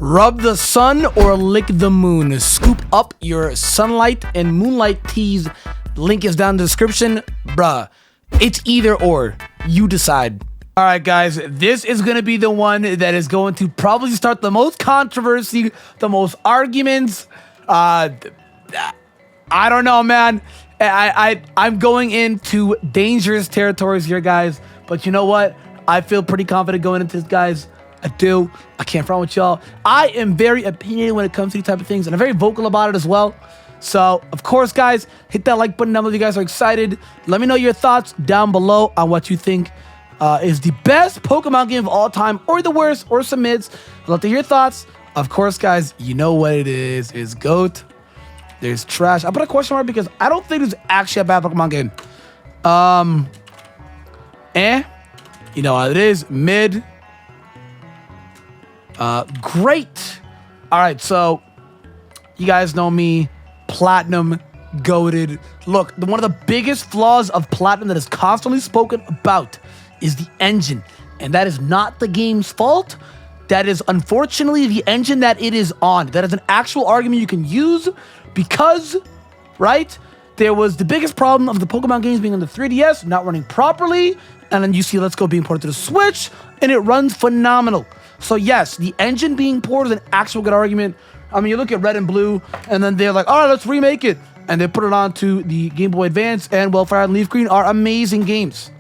Rub the sun or lick the moon. Scoop up your sunlight and moonlight teas. Link is down in the description. Bruh, it's either or. You decide. All right, guys, this is going to be the one that is going to probably start the most controversy, the most arguments. I don't know, man. I'm going into dangerous territories here, guys. But you know what? I feel pretty confident going into this, guys. I do. I can't front with y'all. I am very opinionated when it comes to these type of things, and I'm very vocal about it as well. So, of course, guys, hit that like button down below if you guys are excited. Let me know your thoughts down below on what you think is the best Pokemon game of all time, or the worst, or some mids. I'd love to hear your thoughts. Of course, guys, you know what it is. It's GOAT. There's trash. I put a question mark because I don't think it's actually a bad Pokemon game. You know what it is. Mid. Great. All right, so you guys know me. Platinum, goated. Look, one of the biggest flaws of Platinum that is constantly spoken about is the engine, and that is not the game's fault. That is unfortunately the engine that it is on. That is an actual argument you can use because, right, there was the biggest problem of the Pokemon games being on the 3DS, not running properly, and then you see Let's Go being ported to the Switch, and it runs phenomenal. So yes, the engine being ported is an actual good argument. I mean, you look at Red and Blue, and then they're like, all right, let's remake it. And they put it onto the Game Boy Advance, and well, Firered and leafgreen are amazing games,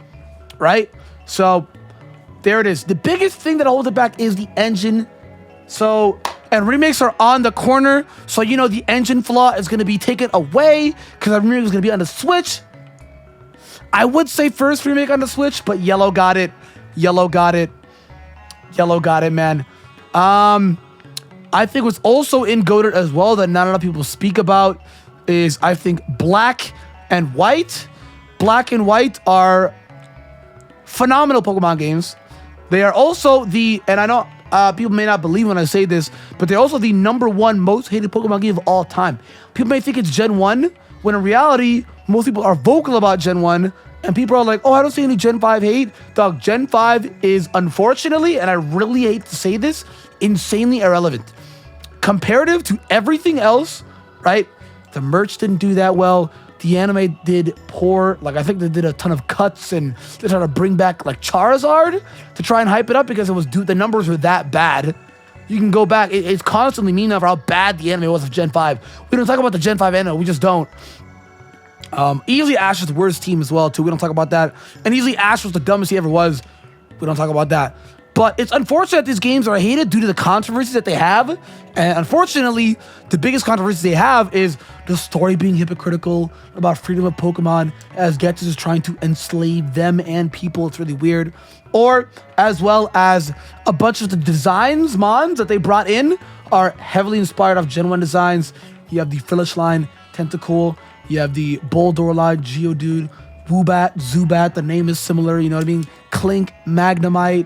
right? So there it is. The biggest thing that holds it back is the engine. So, and remakes are on the corner. So, you know, the engine flaw is going to be taken away because the remake is going to be on the Switch. I would say first remake on the Switch, but Yellow got it. Yellow got it. Yellow got it, man. I think what's also in GOATed as well that not enough people speak about is, I think, Black and White. Black and White are phenomenal Pokemon games. They are also and I know people may not believe when I say this, but they're also the #1 most hated Pokemon game of all time. People may think it's Gen 1, when in reality, most people are vocal about Gen 1, and people are like, oh, I don't see any Gen 5 hate. Dog, Gen 5 is, unfortunately, and I really hate to say this, insanely irrelevant. Comparative to everything else, right? The merch didn't do that well. The anime did poor. Like, I think they did a ton of cuts, and they tried to bring back, like, Charizard to try and hype it up because the numbers were that bad. You can go back. It's constantly mean over how bad the anime was of Gen 5. We don't talk about the Gen 5 anime. We just don't. Easily Ash was the worst team as well, too. We don't talk about that. And easily Ash was the dumbest he ever was. We don't talk about that. But it's unfortunate that these games are hated due to the controversies that they have. And unfortunately, the biggest controversy they have is the story being hypocritical about freedom of Pokemon, as Getsus is trying to enslave them and people. It's really weird. Or as well as a bunch of the designs, mons that they brought in are heavily inspired off Gen 1 designs. You have the Frillish line, Tentacool. You have the Boldore line, Geodude, Woobat, Zubat. The name is similar, you know what I mean? Clink, Magnemite,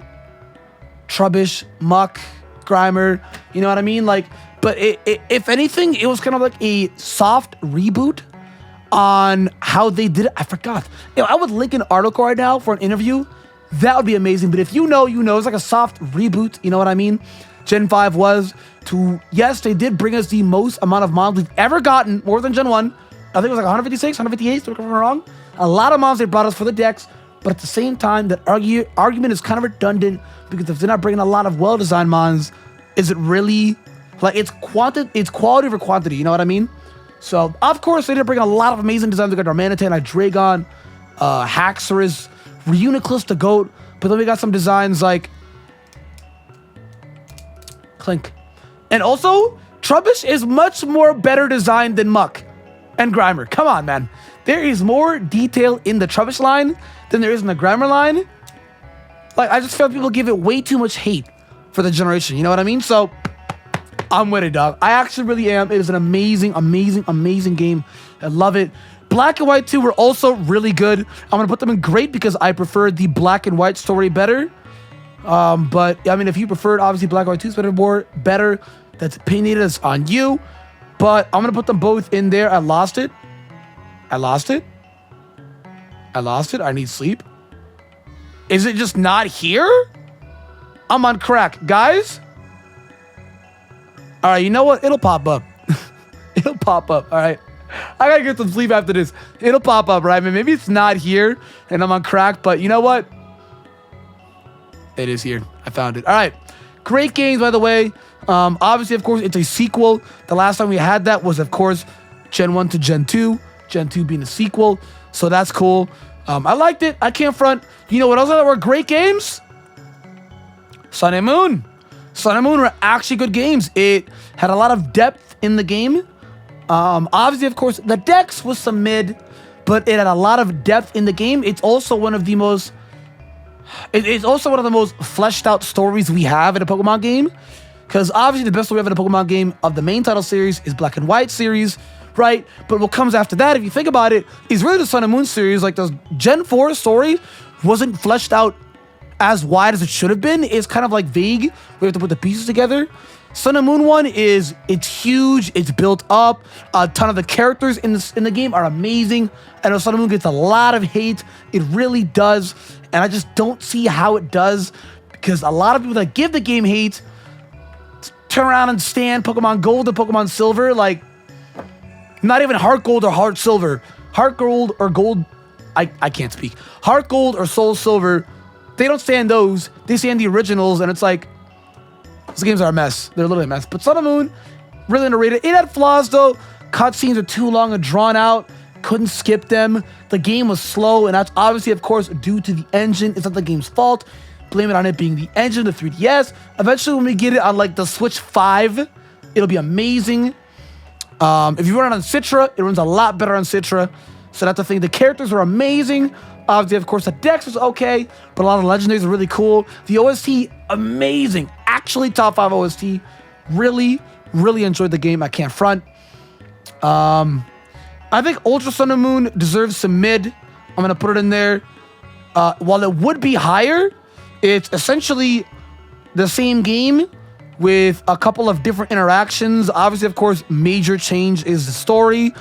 Trubbish, Muck, Grimer, you know what I mean? Like, but if anything, it was kind of like a soft reboot on how they did it. I forgot. You know, I would link an article right now for an interview. That would be amazing. But if you know, you know. It's like a soft reboot, you know what I mean? Gen 5 was to, yes, they did bring us the most amount of mons we've ever gotten, more than Gen 1. I think it was like 156, 158, don't get me wrong. A lot of mons they brought us for the decks. But at the same time, that argument is kind of redundant because if they're not bringing a lot of well-designed mons, is it really like it's quality over quantity? You know what I mean? So of course they did bring a lot of amazing designs. We got Darmanitan, Dragon, Haxorus, Reuniclus, the GOAT. But then we got some designs like Clink, and also Trubbish is much more better designed than Muck and Grimer. Come on, man. There is more detail in the Trubbish line than there is in the Grimer line. Like, I just feel people give it way too much hate for the generation. You know what I mean? So, I'm with it, dog. I actually really am. It is an amazing, amazing, amazing game. I love it. Black and White 2 were also really good. I'm going to put them in great because I prefer the Black and White story better. But, I mean, if you preferred, obviously, Black and White 2 is better. That's opinionated. It's on you. But I'm going to put them both in there. I lost it. I need sleep. Is it just not here? I'm on crack. Guys, All right, you know what? It'll pop up. It'll pop up. All right. I gotta get some sleep after this. It'll pop up, right? I mean, maybe it's not here and I'm on crack, but you know what? It is here. I found it. All right. Great games, by the way. Obviously, of course, it's a sequel. The last time we had that was, of course, Gen 1 to Gen 2. Gen 2 being a sequel. So that's cool. I liked it. I can't front. You know what else were great games? Sun and Moon. Sun and Moon were actually good games. It had a lot of depth in the game. Obviously, of course, the Dex was some mid, but it had a lot of depth in the game. It's also one of the most... It's also one of the most fleshed out stories we have in a Pokemon game. Because obviously the best story we have in a Pokemon game of the main title series is Black and White series, right? But what comes after that, if you think about it, is really the Sun and Moon series. Like the Gen 4 story wasn't fleshed out as wide as it should have been. It's kind of like vague. We have to put the pieces together. Sun and Moon one it's huge. It's built up. A ton of the characters in the game are amazing. I know Sun and Moon gets a lot of hate. It really does. And I just don't see how it does, because a lot of people that give the game hate turn around and stand Pokemon Gold and Pokemon Silver. Like, not even Heartgold or Heart Silver. Heartgold or Gold, I can't speak. Heartgold or Soul Silver, they don't stand those. They stand the originals, and it's like, these games are a mess. They're literally a mess. But Sun and Moon, really underrated. It had flaws, though. Cutscenes are too long and drawn out. Couldn't skip them. The game was slow, and that's obviously, of course, due to the engine. It's not the game's fault. Blame it on it being the engine, the 3DS. Eventually, when we get it on like the Switch 5, it'll be amazing. If you run it on Citra, it runs a lot better on Citra. So that's the thing. The characters are amazing. Obviously, of course, the Dex was okay, but a lot of the legendaries are really cool. The OST, amazing. Actually, top 5 OST. Really, really enjoyed the game. I can't front. I think Ultra Sun and Moon deserves some mid. I'm going to put it in there. While it would be higher, it's essentially the same game with a couple of different interactions. Obviously, of course, major change is the story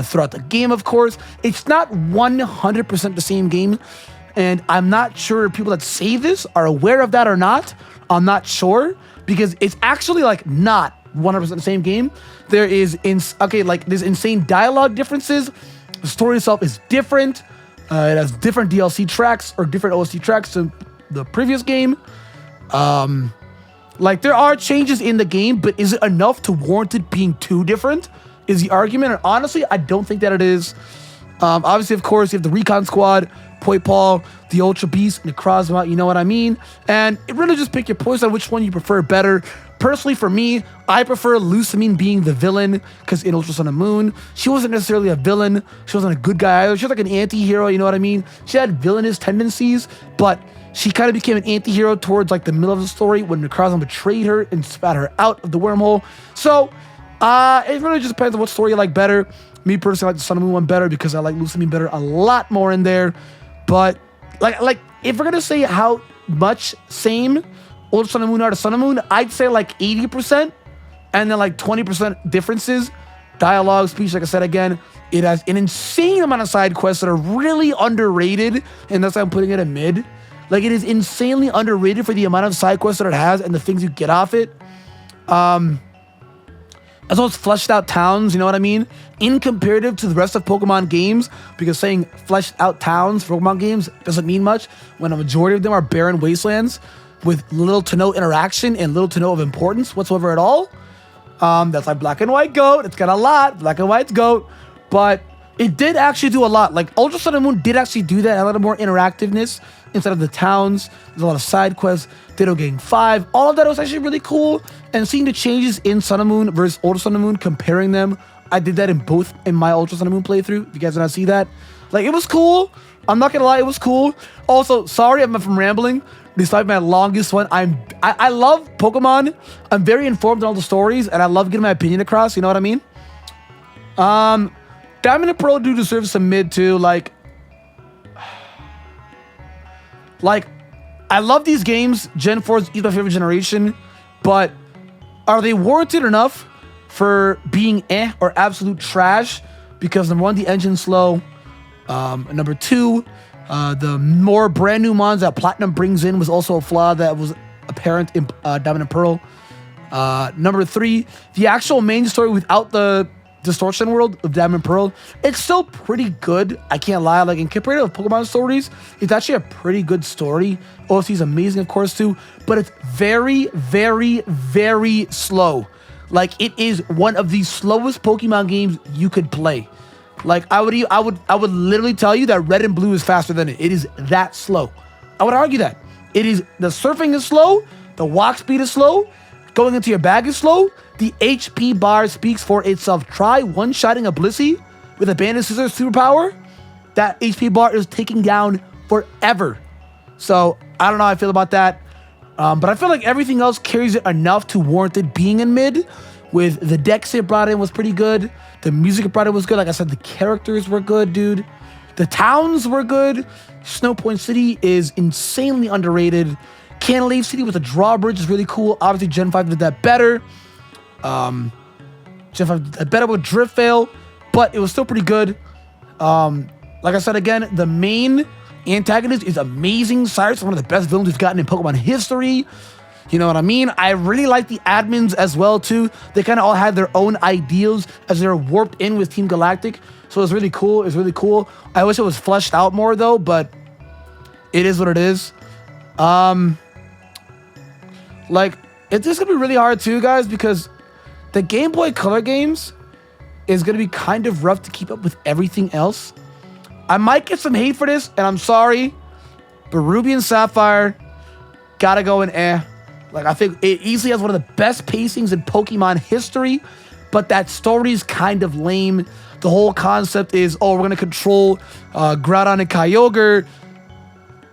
throughout the game, of course. It's not 100% the same game, and I'm not sure if people that say this are aware of that or not. I'm not sure, because it's actually like not 100% the same game. There is there's insane dialogue differences. The story itself is different. It has different DLC tracks or different OST tracks to the previous game. Like, there are changes in the game, but is it enough to warrant it being too different? Is the argument. And honestly, I don't think that it is. Obviously, of course, you have the Recon Squad, Poipole, the Ultra Beast, and the Necrozma, you know what I mean? And it really just pick your poison on which one you prefer better. Personally, for me, I prefer Lucamine being the villain, because in Ultra Sun and Moon, she wasn't necessarily a villain. She wasn't a good guy either. She was like an anti-hero, you know what I mean? She had villainous tendencies, but she kind of became an anti-hero towards like the middle of the story when Necrozma betrayed her and spat her out of the wormhole. So, it really just depends on what story you like better. Me personally, I like the Sun and Moon one better because I like Lucamine better a lot more in there. But like if we're gonna say how much same Ultra Sun and Moon are to Sun and Moon, I'd say like 80%, and then like 20% differences. Dialogue, speech, like I said again, it has an insane amount of side quests that are really underrated, and that's why I'm putting it in mid. Like, it is insanely underrated for the amount of side quests that it has and the things you get off it. As well as fleshed out towns, you know what I mean? In comparative to the rest of Pokemon games, because saying fleshed out towns for Pokemon games doesn't mean much when a majority of them are barren wastelands with little to no interaction and little to no of importance whatsoever at all. That's like Black and White Goat. It's got a lot. Black and White's Goat. But it did actually do a lot. Like, Ultra Sun and Moon did actually do that. A lot of more interactiveness inside of the towns. There's a lot of side quests. Ditto Gang 5. All of that was actually really cool. And seeing the changes in Sun and Moon versus Ultra Sun and Moon, comparing them, I did that in my Ultra Sun and Moon playthrough. If you guys did not see that, like, it was cool. I'm not gonna lie, it was cool. Also, sorry I'm from rambling. Despite my longest one, I love Pokemon. I'm very informed on all the stories, and I love getting my opinion across. You know what I mean? Diamond and Pearl do deserve some mid too. Like, I love these games. Gen 4 is my favorite generation, but are they warranted enough for being or absolute trash? Because number one, the engine's slow. Number two, the more brand new mons that Platinum brings in was also a flaw that was apparent in Diamond and Pearl. Number 3, the actual main story without the distortion world of Diamond Pearl, it's still pretty good. I can't lie. Like in comparative of Pokemon stories, it's actually a pretty good story. OST is amazing, of course, too, but it's very, very, very slow. Like it is one of the slowest Pokemon games you could play. Like I would literally tell you that Red and Blue is faster than it. It is that slow. I would argue that it is. The surfing is slow. The walk speed is slow. Going into your bag is slow. The HP bar speaks for itself. Try one-shotting a Blissey with a Banded Scissors superpower. That HP bar is taking down forever. So I don't know how I feel about that. But I feel like everything else carries it enough to warrant it being in mid. With the decks it brought in was pretty good. The music it brought in was good. Like I said, the characters were good, dude. The towns were good. Snow Point City is insanely underrated. Canalave City with a drawbridge is really cool. Obviously, Gen 5 did that better. Gen 5 did that better with Drift Veil, but it was still pretty good. Like I said again, the main antagonist is amazing. Cyrus is one of the best villains we've gotten in Pokemon history. You know what I mean? I really like the admins as well, too. They kind of all had their own ideals as they're warped in with Team Galactic. So it was really cool. It's really cool. I wish it was fleshed out more, though, but it is what it is. Like, it's just going to be really hard, too, guys, because the Game Boy Color games is going to be kind of rough to keep up with everything else. I might get some hate for this, and I'm sorry, but Ruby and Sapphire gotta go in eh. Like, I think it easily has one of the best pacings in Pokemon history, but that story is kind of lame. The whole concept is, oh, we're going to control Groudon and Kyogre.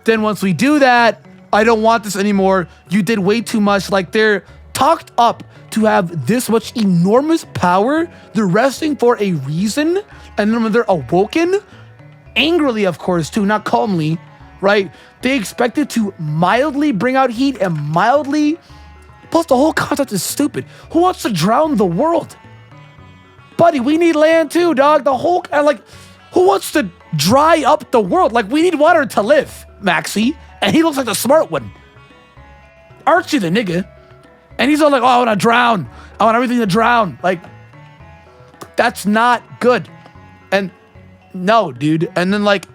Then once we do that, I don't want this anymore. You did way too much. Like, they're talked up to have this much enormous power. They're resting for a reason. And then when they're awoken, angrily, of course, too, not calmly, right? They expected to mildly bring out heat and mildly... Plus, the whole concept is stupid. Who wants to drown the world? Buddy, we need land too, dog. The whole... Like, who wants to dry up the world? Like, we need water to live, Maxie. And he looks like the smart one. Archie the nigga. And he's all like, oh, I want to drown. I want everything to drown. Like, that's not good. And no, dude. And then, like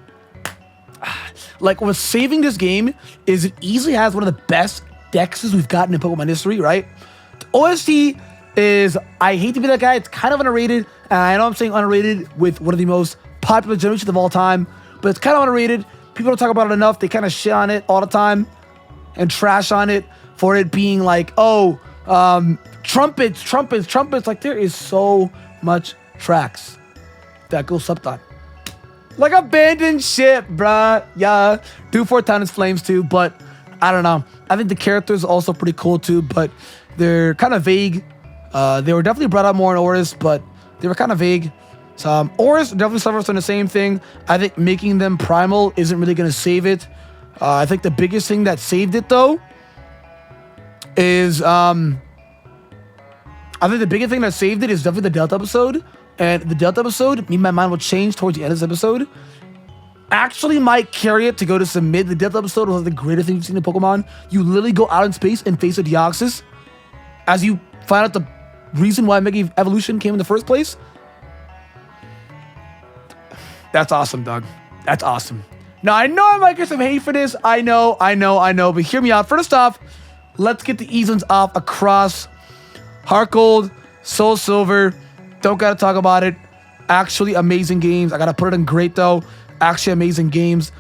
what's saving this game is it easily has one of the best dexes we've gotten in Pokemon history, right? The OST is, I hate to be that guy, it's kind of underrated. And I know I'm saying underrated with one of the most popular generations of all time, but it's kind of underrated. People don't talk about it enough. They kind of shit on it all the time and trash on it for it being like, oh, trumpets. Like, there is so much tracks that go subdot. Like abandoned ship, bruh. Yeah. Do for Town is Flames too, but I don't know. I think the characters are also pretty cool too, but they're kind of vague. They were definitely brought up more in Oris, but they were kind of vague. So Oris definitely suffers from the same thing. I think making them primal isn't really going to save it. I think the biggest thing that saved it though is I think the biggest thing that saved it is definitely the Delta episode. And the Delta episode, my mind will change towards the end of this episode. Actually might carry it to go to some mid. The Delta episode was like the greatest thing you've seen in Pokemon. You literally go out in space and face a Deoxys as you find out the reason why Mega Evolution came in the first place. That's awesome, dog. That's awesome. Now, I know I might get some hate for this. I know. But hear me out. First off, let's get the easy ones off across. Heartgold, Soul Silver. Don't gotta talk about it. Actually amazing games. I gotta put it in great though. Actually amazing games.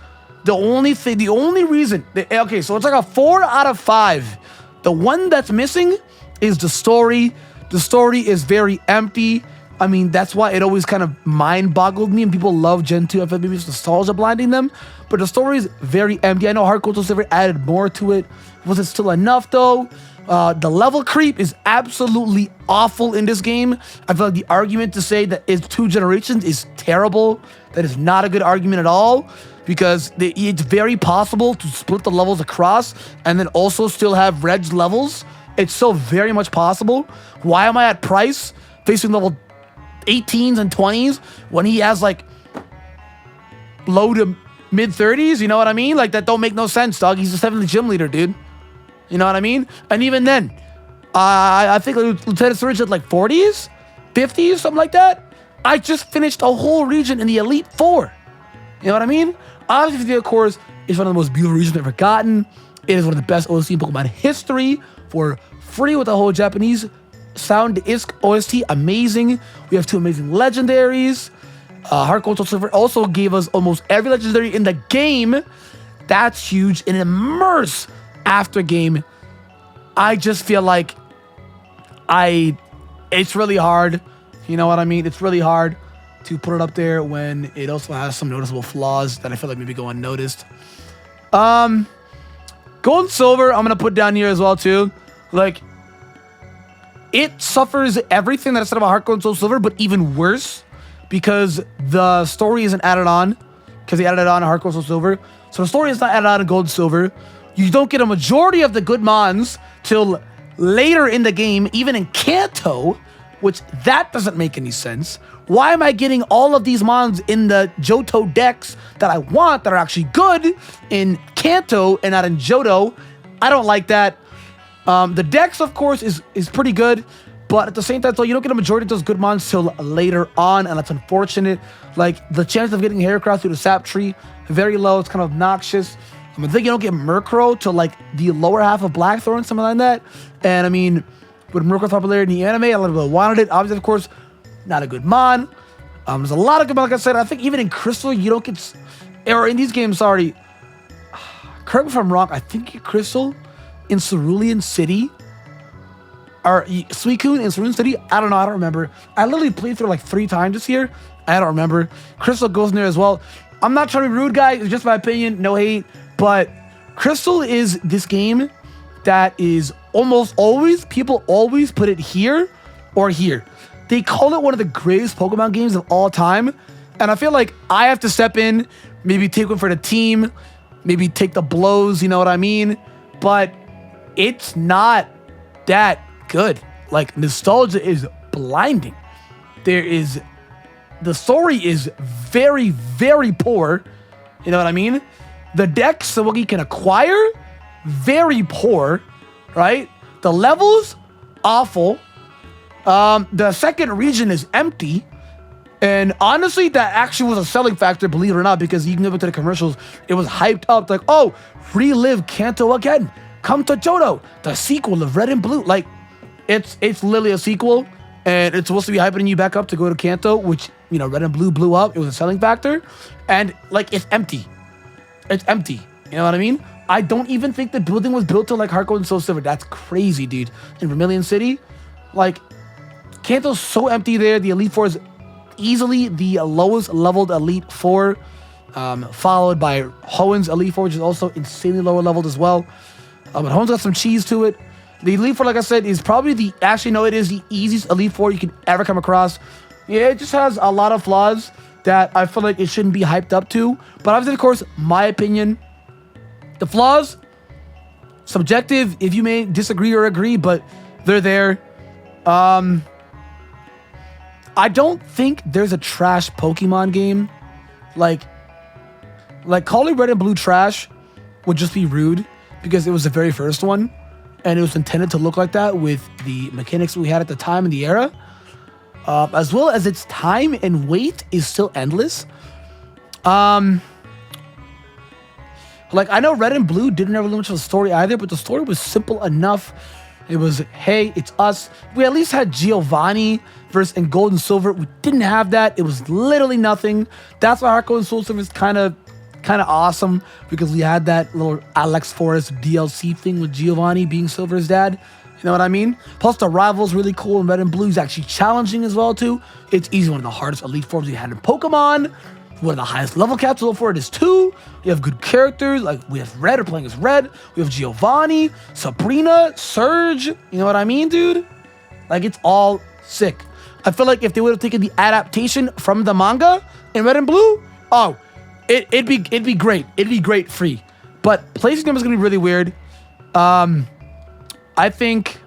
The only reason... Okay, so it's like a 4 out of 5. The one that's missing is the story. The story is very empty. I mean, that's why it always kind of mind-boggled me, and people love Gen 2. I feel maybe it's nostalgia blinding them, but the story is very empty. I know Heartgold Soul Silver added more to it. Was it still enough, though? The level creep is absolutely awful in this game. I feel like the argument to say that it's 2 generations is terrible. That is not a good argument at all, because it's very possible to split the levels across and then also still have Reg's levels. It's so very much possible. Why am I at Price facing level 18s and 20s when he has like low to mid 30s? You know what I mean? Like, that don't make no sense, dog. He's a 7th gym leader, dude. You know what I mean? And even then, I think Lieutenant Surge at like 40s, 50s, something like that. I just finished a whole region in the Elite Four. You know what I mean? Obviously, of course, is one of the most beautiful regions I've ever gotten. It is one of the best OST in Pokemon history for free with the whole Japanese sound OST. Amazing. We have 2 amazing legendaries. Heartgold SoulSilver also gave us almost every legendary in the game. That's huge. And immerse after game. I just feel like it's really hard. You know what I mean? It's really hard to put it up there when it also has some noticeable flaws that I feel like maybe go unnoticed. Gold and Silver, I'm going to put down here as well, too. Like, it suffers everything that I said about Heartgold and Soul Silver, but even worse because the story isn't added on because they added it on Heartgold Soul Silver. So the story is not added on in Gold and Silver. You don't get a majority of the good mons till later in the game, even in Kanto, which that doesn't make any sense. Why am I getting all of these mons in the Johto decks that I want that are actually good in Kanto and not in Johto? I don't like that. The dex, of course, is pretty good, but at the same time, so you don't get a majority of those good mons till later on, and that's unfortunate. Like, the chance of getting Heracross through the sap tree, very low. It's kind of obnoxious. I think you don't get Murkrow till like the lower half of Blackthorn, something like that. And I mean, with Murkrow's popularity in the anime, a lot of people wanted it. Obviously, of course, not a good mon. There's a lot of good mon, like I said. I think even in Crystal, you don't get, or in these games, sorry. Correct me if I'm wrong. I think in Crystal, in Cerulean City, or Suicune in Cerulean City. I don't know. I don't remember. I literally played through like 3 times this year. I don't remember. Crystal goes in there as well. I'm not trying to be rude, guys. It's just my opinion. No hate. But Crystal is this game that is almost always, people always put it here or here. They call it one of the greatest Pokemon games of all time. And I feel like I have to step in, maybe take one for the team, maybe take the blows, you know what I mean? But it's not that good. Like, nostalgia is blinding. The story is very, very poor. You know what I mean? The decks that Wookiee can acquire, very poor, right? The levels, awful. The second region is empty. And honestly, that actually was a selling factor, believe it or not, because you can go into the commercials. It was hyped up like, oh, relive Kanto again. Come to Johto, the sequel of Red and Blue. Like, it's literally a sequel, and it's supposed to be hyping you back up to go to Kanto, which, you know, Red and Blue blew up. It was a selling factor. And, like, it's empty. It's empty. You know what I mean? I don't even think the building was built to like Heartgold and Soul Silver. That's crazy, dude. In Vermilion City, like, Kanto's so empty there. The Elite Four is easily the lowest leveled Elite Four, followed by Hoenn's Elite Four, which is also insanely lower leveled as well. But Hoenn's got some cheese to it. The Elite Four, like I said, is probably it is the easiest Elite Four you can ever come across. Yeah, it just has a lot of flaws that I feel like it shouldn't be hyped up to. But obviously, of course, my opinion, the flaws, subjective, if you may disagree or agree, but they're there. I don't think there's a trash Pokemon game. Like calling Red and Blue trash would just be rude because it was the very first one. And it was intended to look like that with the mechanics we had at the time in the era. As well as its time and weight is still endless. Like, I know Red and Blue didn't have really much of a story either, but the story was simple enough. It was, hey, it's us. We at least had Giovanni versus in Gold and Silver. We didn't have that. It was literally nothing. That's why Heartgold and Soul Silver is kind of awesome, because we had that little Alex Forrest DLC thing with Giovanni being Silver's dad. You know what I mean? Plus, the rival's really cool, and Red and Blue is actually challenging as well, too. It's easy, one of the hardest Elite Forms we had in Pokemon. One of the highest level caps for it is 2. You have good characters, like we have Red, are playing as Red. We have Giovanni, Sabrina, Surge. You know what I mean, dude? Like, it's all sick. I feel like if they would have taken the adaptation from the manga in Red and Blue, oh, it'd be great. It'd be great free. But placing them is gonna be really weird. I think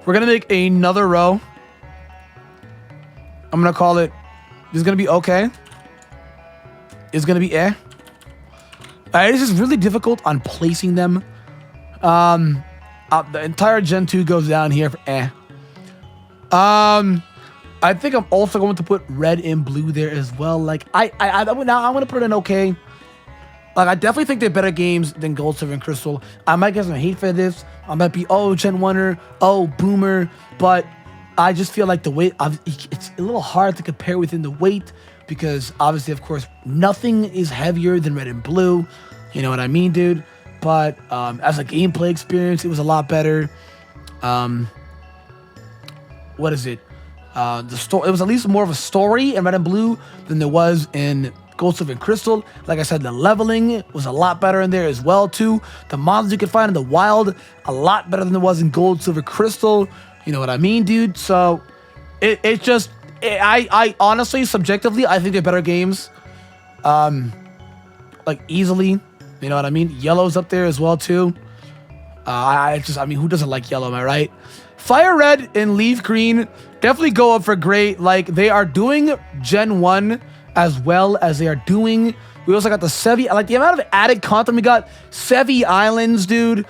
we're gonna make another row. I'm gonna call it. This is gonna be okay. It's gonna be eh. It's just really difficult on placing them The entire Gen 2 goes down here for I think I'm also going to put red and blue there as well. Like I'm gonna put it in okay. Like I definitely think they're better games than Gold, Silver, and Crystal. I might get some hate for this. I might be Gen 1er, boomer, but I just feel like the weight it's a little hard to compare within the weight because obviously, of course, nothing is heavier than red and blue. You know what I mean, dude? But as a gameplay experience, it was a lot better. What is it? The story, it was at least more of a story in red and blue than there was in Gold, Silver, and Crystal. Like I said, the leveling was a lot better in there as well too. The monsters you could find in the wild, a lot better than there was in Gold, Silver, Crystal. You know what I mean, dude? So I honestly, subjectively, I think they're better games. Like easily. You know what I mean? Yellow's up there as well too. I mean, who doesn't like yellow? Am I right? Firered and Leaf Green definitely go up for great. Like they are doing Gen 1 as well as they are doing. We also got the Sevi. Like the amount of added content we got. Sevi Islands, dude.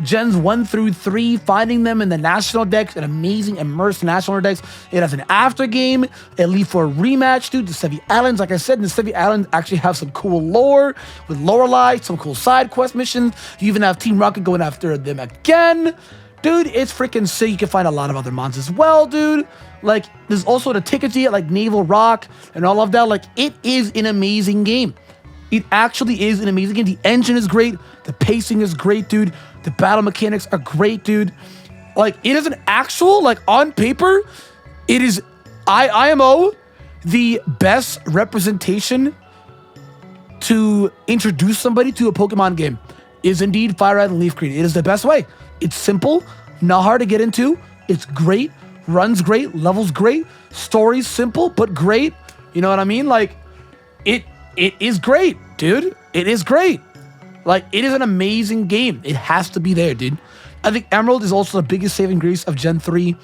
Gens 1 through 3, finding them in the national decks, an amazing immersed national decks. It has an after game, a Leaf 4 rematch, dude. The Sevi Islands, like I said, the Sevi Islands actually have some cool lore with Lorelei, some cool side quest missions. You even have Team Rocket going after them again. Dude, it's freaking sick. You can find a lot of other mods as well, dude. Like, there's also the tickets you get, like Naval Rock and all of that. Like, it is an amazing game. It actually is an amazing game. The engine is great. The pacing is great, dude. The battle mechanics are great, dude. Like, it is an actual, like, on paper, it is IMO the best representation to introduce somebody to a Pokemon game is indeed Firered and Leaf Green. It is the best way. It's simple, not hard to get into. It's great, runs great, levels great, story's simple but great. You know what I mean? Like, it is great, dude. It is great. Like, it is an amazing game. It has to be there, dude. I think Emerald is also the biggest saving grace of Gen 3.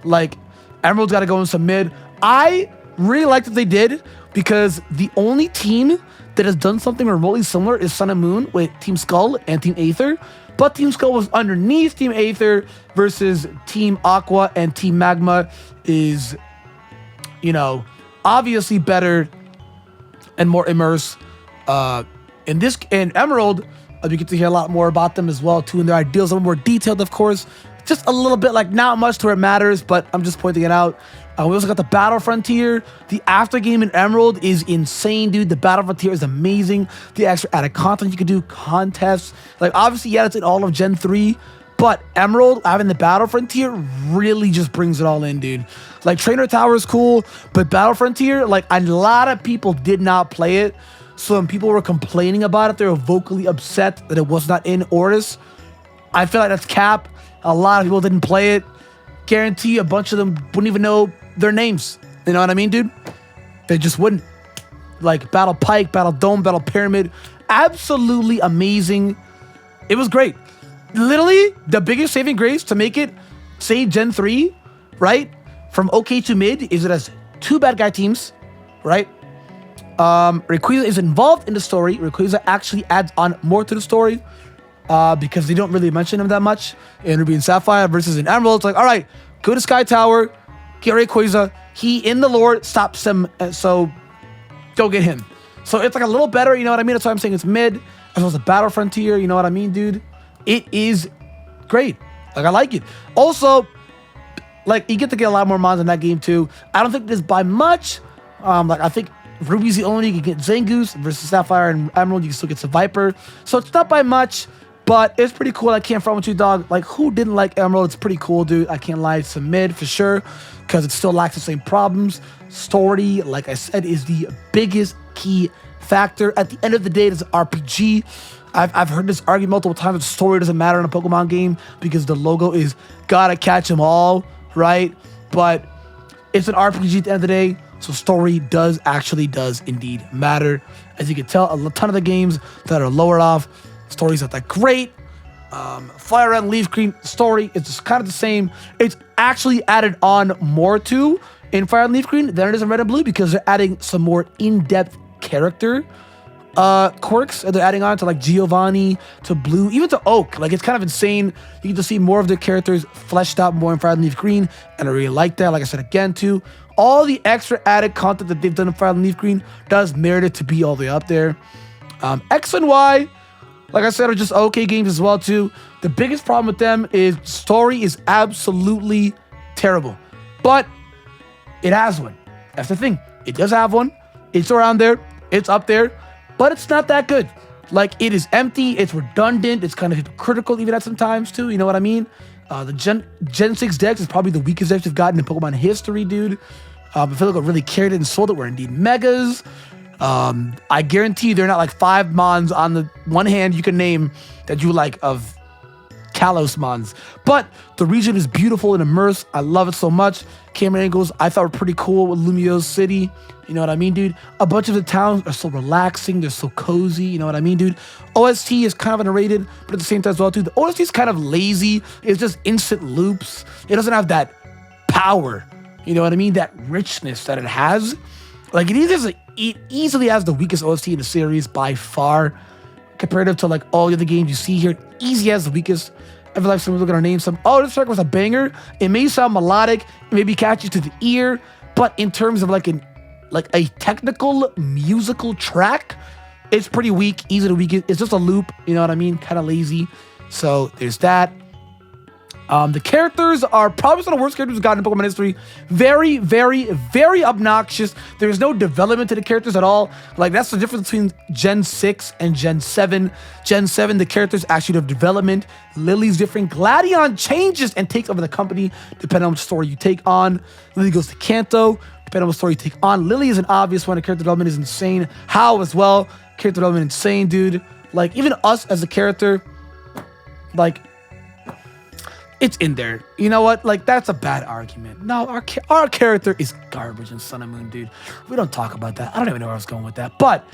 Like, Emerald's got to go in some mid. I really like that they did because the only team that has done something remotely similar is Sun and Moon with Team Skull and Team Aether. But Team Skull was underneath Team Aether versus Team Aqua, and Team Magma is, you know, obviously better and more immersed. In Emerald, you get to hear a lot more about them as well too, and their ideals are more detailed, of course. Just a little bit, like not much to where it matters, but I'm just pointing it out. We also got the Battle Frontier. The after game in Emerald is insane, dude. The Battle Frontier is amazing. The extra added content you can do, contests. Like, obviously, yeah, it's in all of Gen 3, but Emerald, having the Battle Frontier really just brings it all in, dude. Like, Trainer Tower is cool, but Battle Frontier, like, a lot of people did not play it. So when people were complaining about it, they were vocally upset that it was not in Ordis. I feel like that's cap. A lot of people didn't play it. Guarantee a bunch of them wouldn't even know their names. You know what I mean, dude? They just wouldn't. Like Battle Pike, Battle Dome, Battle Pyramid. Absolutely amazing. It was great. Literally, the biggest saving grace to make it, say, Gen 3, right? From okay to mid is it has 2 bad guy teams, right? Rayquaza is involved in the story. Rayquaza actually adds on more to the story because they don't really mention him that much in Ruby and Sapphire versus in Emerald. It's like, all right, go to Sky Tower, get Rayquaza. He in the lore stops him, so go get him. So it's like a little better, you know what I mean? That's why I'm saying it's mid. As well as the Battle Frontier, you know what I mean, dude? It is great. Like, I like it. Also, like, you get to get a lot more mods in that game too. I don't think this by much. Like, I think Ruby's the only you can get Zangoose versus Sapphire and Emerald. You can still get some Viper. So it's not by much, but it's pretty cool. I can't front with you, dog. Like, who didn't like Emerald? It's pretty cool, dude. I can't lie. It's a mid for sure because it still lacks the same problems. Story, like I said, is the biggest key factor. At the end of the day, it's an RPG. I've heard this argument multiple times. The story doesn't matter in a Pokemon game because the logo is gotta catch them all, right? But it's an RPG at the end of the day, so story does indeed matter. As you can tell, a ton of the games that are lowered off, stories not that great. Fire and Leaf Green story is just kind of the same. It's actually added on more to in Fire and Leaf Green than it is in Red and Blue because they're adding some more in-depth character quirks that they're adding on to like Giovanni, to Blue, even to Oak. Like, it's kind of insane. You get to see more of the characters fleshed out more in Firered and leafgreen, and I really like that. Like I said again, too, all the extra added content that they've done in Firered and leafgreen does merit it to be all the way up there. X and Y, like I said, are just okay games as well, too. The biggest problem with them is story is absolutely terrible, but it has one. That's the thing. It does have one. It's around there. It's up there, but it's not that good. Like, it is empty. It's redundant. It's kind of hypocritical even at some times, too. You know what I mean? The Gen 6 decks is probably the weakest decks we've gotten in Pokemon history, dude. I feel like what really carried it and sold it were indeed Megas. I guarantee you they're not like 5 Mons on the one hand you can name that you like of Kalos Mons. But the region is beautiful and immersed. I love it so much. Camera angles I thought were pretty cool with Lumio City. You know what I mean, dude? A bunch of the towns are so relaxing. They're so cozy. You know what I mean, dude? OST is kind of underrated, but at the same time as well, too, the OST is kind of lazy. It's just instant loops. It doesn't have that power. You know what I mean? That richness that it has. Like, it easily has the weakest OST in the series by far. Comparative to, like, all the other games you see here, it easily has the weakest. I feel like someone's looking at our name. This track was a banger. It may sound melodic. It may be catchy to the ear. But in terms of, like, a technical musical track, it's pretty weak, easy to weak. It's just a loop, you know what I mean? Kind of lazy. So there's that. The characters are probably some of the worst characters we've gotten in Pokemon history. Very, very, very obnoxious. There's no development to the characters at all. Like, that's the difference between Gen 6 and Gen 7. Gen 7, the characters actually have development. Lily's different. Gladion changes and takes over the company depending on which story you take on. Lily goes to Kanto, depending on what story you take on. Lily is an obvious one. The character development is insane. How as well. Character development insane, dude. Like, even us as a character, like, it's in there. You know what? Like, that's a bad argument. No, our character is garbage in Sun and Moon, dude. We don't talk about that. I don't even know where I was going with that. But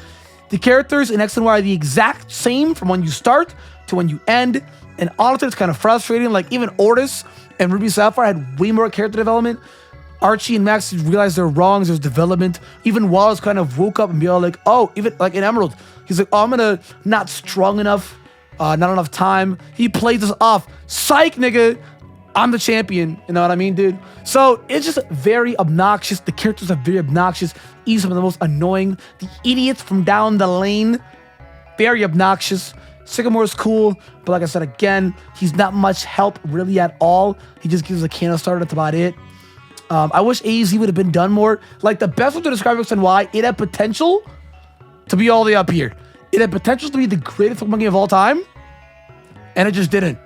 the characters in X and Y are the exact same from when you start to when you end. And honestly, it's kind of frustrating. Like, even Ortis and Ruby Sapphire had way more character development. Archie and Max realized their wrongs. There's development. Even Wallace kind of woke up and be all like, oh, even like in Emerald, he's like, oh, I'm gonna not strong enough. Not enough time. He plays us off. Psych, nigga. I'm the champion. You know what I mean, dude? So it's just very obnoxious. The characters are very obnoxious. Even some of the most annoying. The idiots from down the lane. Very obnoxious. Sycamore is cool. But like I said, again, he's not much help really at all. He just gives a cannon starter. That's about it. I wish AZ would have been done more. Like, the best way to describe X and Y, it had potential to be all the way up here. It had potential to be the greatest Pokemon game of all time, and it just didn't.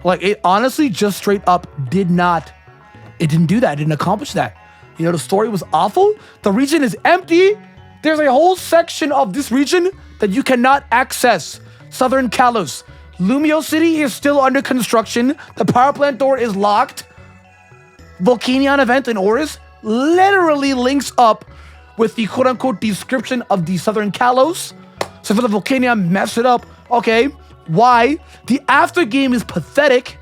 Like, it honestly just straight up did not. It didn't do that. It didn't accomplish that. You know, the story was awful. The region is empty. There's a whole section of this region that you cannot access. Southern Kalos. Lumio City is still under construction. The power plant door is locked. Volcanion event in Oris literally links up with the quote-unquote description of the Southern Kalos. So for the Volcanion mess it up, okay, why? The after game is pathetic.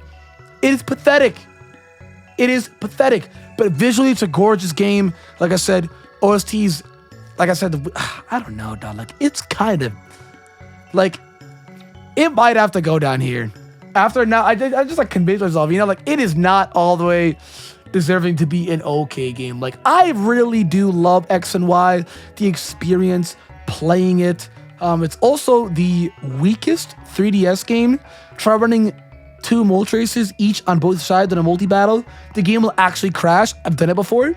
It is pathetic. It is pathetic. But visually, it's a gorgeous game. Like I said, OSTs, like I said, I don't know, dog. Like, it's kind of, like, it might have to go down here. After now, I just like convinced myself, you know, like, it is not all the way deserving to be an okay game. Like, I really do love X and Y, the experience, playing it. It's also the weakest 3DS game. Try running 2 Moltres each on both sides in a multi-battle. The game will actually crash. I've done it before.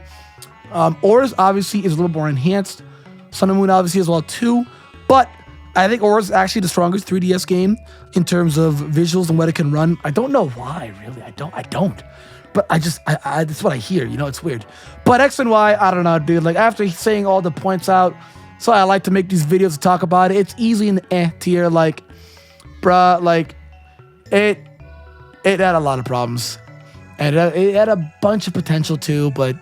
Oris obviously is a little more enhanced. Sun and Moon obviously as well too. But I think Oris is actually the strongest 3DS game in terms of visuals and what it can run. I don't know why, really. I don't. But that's what I hear. You know, it's weird. But X and Y, I don't know, dude. Like, after saying all the points out, so I like to make these videos to talk about it. It's easily in the tier. Like, bruh, like, it had a lot of problems. And it had a bunch of potential too, but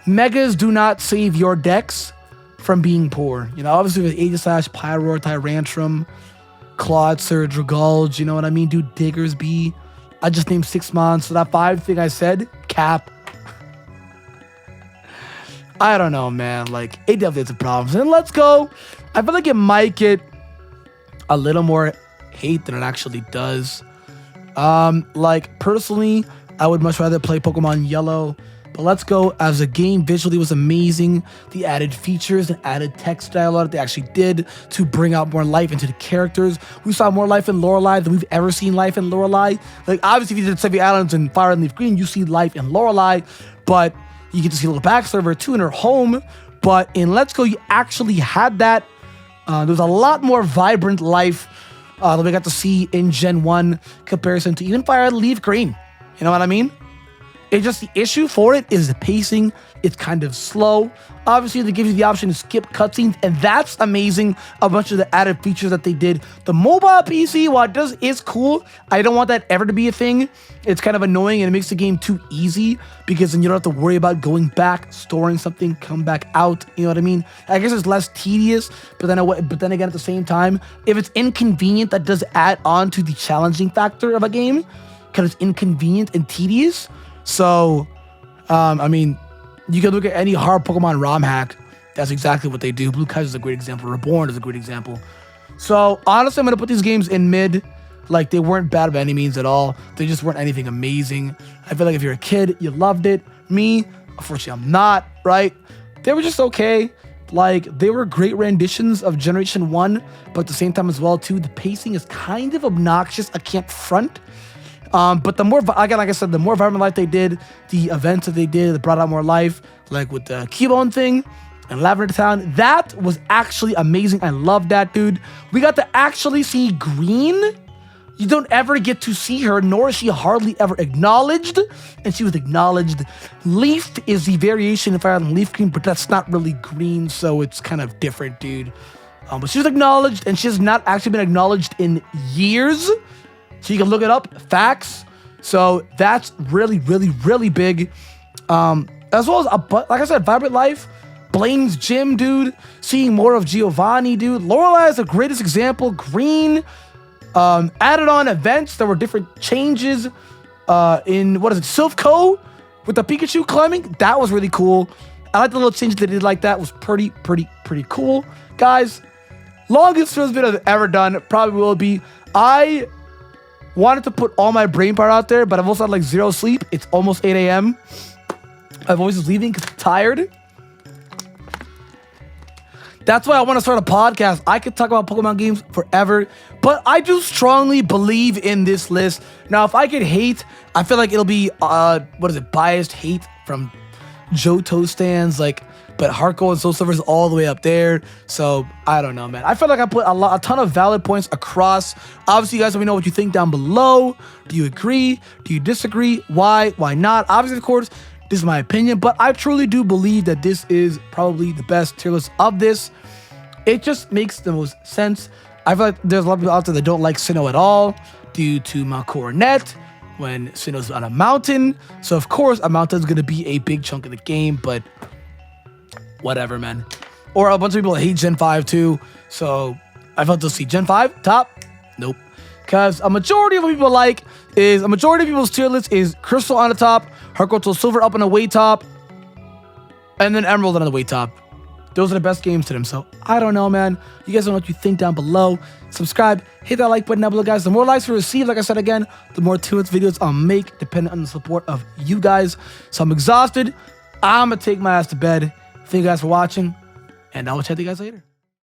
Megas do not save your decks from being poor. You know, obviously with Aegislash, Pyroar, Tyrantrum, Claude, Surge, Regulge, you know what I mean? Dude, Diggersby. I just named 6 mons, so that 5 thing I said, cap. I don't know, man. Like, it definitely has some problems. And let's go. I feel like it might get a little more hate than it actually does. Like personally, I would much rather play Pokemon Yellow. But let's go. As a game, visually was amazing. The added features and added text dialogue they actually did to bring out more life into the characters. We saw more life in Lorelei than we've ever seen life in Lorelei. Like, obviously, if you did Sevi Islands and Firered and Leaf Green, you see life in Lorelei. But you get to see a little backstory or two in her home. But in Let's Go, you actually had that. There was a lot more vibrant life that we got to see in Gen 1 comparison to even Firered and Leaf Green. You know what I mean? It's just the issue for it is the pacing. It's kind of slow. Obviously, they give you the option to skip cutscenes, and that's amazing. A bunch of the added features that they did. The mobile PC, while it is cool, I don't want that ever to be a thing. It's kind of annoying, and it makes the game too easy because then you don't have to worry about going back, storing something, come back out. You know what I mean? I guess it's less tedious, but then again, at the same time, if it's inconvenient, that does add on to the challenging factor of a game because it's inconvenient and tedious. So, I mean, you can look at any hard Pokemon ROM hack. That's exactly what they do. Blue Kaiser is a great example. Reborn is a great example. So, honestly, I'm going to put these games in mid. Like, they weren't bad by any means at all. They just weren't anything amazing. I feel like if you're a kid, you loved it. Me, unfortunately, I'm not, right? They were just okay. Like, they were great renditions of Generation 1, but at the same time as well, too, the pacing is kind of obnoxious. I can't front. But the more, again, like I said, the more vibrant life they did, the events that they did that brought out more life, like with the Keybone thing and Lavender Town, that was actually amazing. I love that, dude. We got to actually see Green. You don't ever get to see her, nor is she hardly ever acknowledged. And she was acknowledged. Leaf is the variation of Firered and Leaf Green, but that's not really green, so it's kind of different, dude. But she was acknowledged, and she has not actually been acknowledged in years. So you can look it up, facts. So that's really, really, really big. As well as, like I said, vibrant life. Blaine's gym, dude. Seeing more of Giovanni, dude. Lorelei is the greatest example. Green. Added on events. There were different changes in, what is it, Silphco with the Pikachu climbing. That was really cool. I like the little changes they did like that. It was pretty cool. Guys, longest first video I've ever done. Probably will be. I wanted to put all my brain power out there, but I've also had like zero sleep. It's almost 8 a.m. I've always just leaving because I'm tired. That's why I want to start a podcast. I could talk about Pokemon games forever, but I do strongly believe in this list. Now, if I get hate, I feel like it'll be, biased hate from Johto stands, like, but Heartgold and soulsilver is all the way up there. So, I don't know, man. I feel like I put a ton of valid points across. Obviously, you guys let me know what you think down below. Do you agree? Do you disagree? Why? Why not? Obviously, of course, this is my opinion, but I truly do believe that this is probably the best tier list of this. It just makes the most sense. I feel like there's a lot of people out there that don't like Sinnoh at all due to Mount Coronet when Sinnoh's on a mountain. So, of course, a mountain is going to be a big chunk of the game, but whatever, man. Or a bunch of people hate Gen 5 too. So I felt to see Gen 5 top. Nope. Because a majority of what people a majority of people's tier list is Crystal on the top, Heartgold till Silver up on the way top, and then Emerald on the way top. Those are the best games to them. So I don't know, man. You guys know what you think down below. Subscribe, hit that like button down below, guys. The more likes we receive, like I said again, the more tier list videos I'll make, depending on the support of you guys. So I'm exhausted. I'm gonna take my ass to bed. Thank you guys for watching, and I will chat to you guys later.